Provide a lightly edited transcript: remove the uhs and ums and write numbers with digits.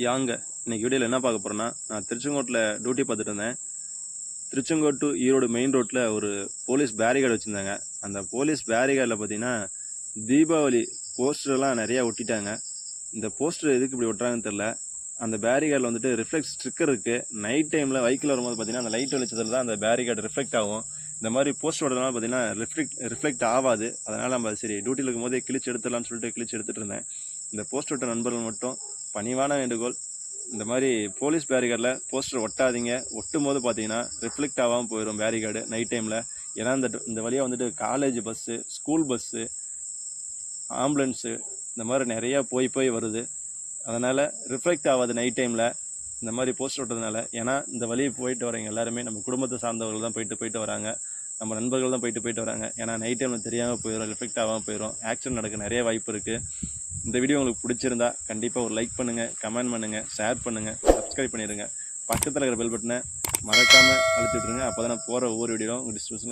யாங்க இன்னைக்கு வீடியோவில் என்ன பார்க்க போகிறேன்னா, நான் திருச்செங்கோட்டில் டியூட்டி பார்த்துட்டு இருந்தேன். திருச்செங்கோடு டு ஈரோடு மெயின் ரோட்டில் ஒரு போலீஸ் பேரிகார்டு வச்சுருந்தாங்க. அந்த போலீஸ் பேரிகார்டில் பார்த்தீங்கன்னா தீபாவளி போஸ்டர்லாம் நிறையா ஒட்டிட்டாங்க. இந்த போஸ்டர் எதுக்கு இப்படி ஒட்டுறாங்கன்னு தெரில. அந்த பேரிகார்டில் வந்துட்டு ரிஃப்ளெக்ட் ஸ்டிக்கர் இருக்குது. நைட் டைமில் வெஹிக்கிள் வரும்போது பார்த்தீங்கன்னா அந்த லைட் வெளிச்சத்தில் தான் அந்த பேரிகார்டு ரிஃப்ளெக்ட் ஆகும். இந்த மாதிரி போஸ்டர் ஓடுறதுனால பார்த்தீங்கன்னா ரிஃப்ளெக்ட் ஆகாது. அதனால் நம்ம சரி டியூட்டியில் இருக்கும் போதே கிழிச்சு எடுத்துடலாம்னு சொல்லிட்டு கிழிச்சு எடுத்துகிட்டு இருந்தேன். இந்த போஸ்டர் ஒட்ட நண்பர்கள் மட்டும் பணிவான வேண்டுகோள், இந்த மாதிரி போலீஸ் பேரிகார்டில் போஸ்டர் ஒட்டாதீங்க. ஒட்டும் போது பார்த்தீங்கன்னா ரிஃப்ளெக்ட் ஆகாமல் போயிடும் பேரிகார்டு நைட் டைமில். ஏன்னா இந்த வழியாக வந்துட்டு college bus, school bus, ambulance இந்த மாதிரி நிறையா போய் வருது. அதனால் ரிஃப்ளெக்ட் ஆகாது நைட் டைமில் இந்த மாதிரி போஸ்டர் ஒட்டுறதுனால. ஏன்னா இந்த வழியை போயிட்டு வரவங்க எல்லாருமே நம்ம குடும்பத்தை சார்ந்தவர்கள் தான் போயிட்டு வராங்க. நம்ம நண்பர்கள் தான் போயிட்டு வராங்க. ஏன்னா நைட் டைமில் தெரியாமல் போயிடும், ரிஃப்ளெக்ட் ஆகாமல் போயிடும், ஆக்சிடென்ட் நடக்க நிறைய வாய்ப்பு இருக்குது. இந்த வீடியோ உங்களுக்கு பிடிச்சிருந்தா கண்டிப்பாக ஒரு லைக் பண்ணுங்கள், கமெண்ட் பண்ணுங்கள், ஷேர் பண்ணுங்கள், சப்ஸ்கிரைப் பண்ணிடுங்க. பக்கத்தில் இருக்கிற பெல் பட்டனை மறக்காமல் அழுத்தி விட்டுருங்க. அப்போ தான் நான் போகிற ஒவ்வொரு வீடியோவும் உங்களுக்கு டிஸ்ட்ரிபியூஷன்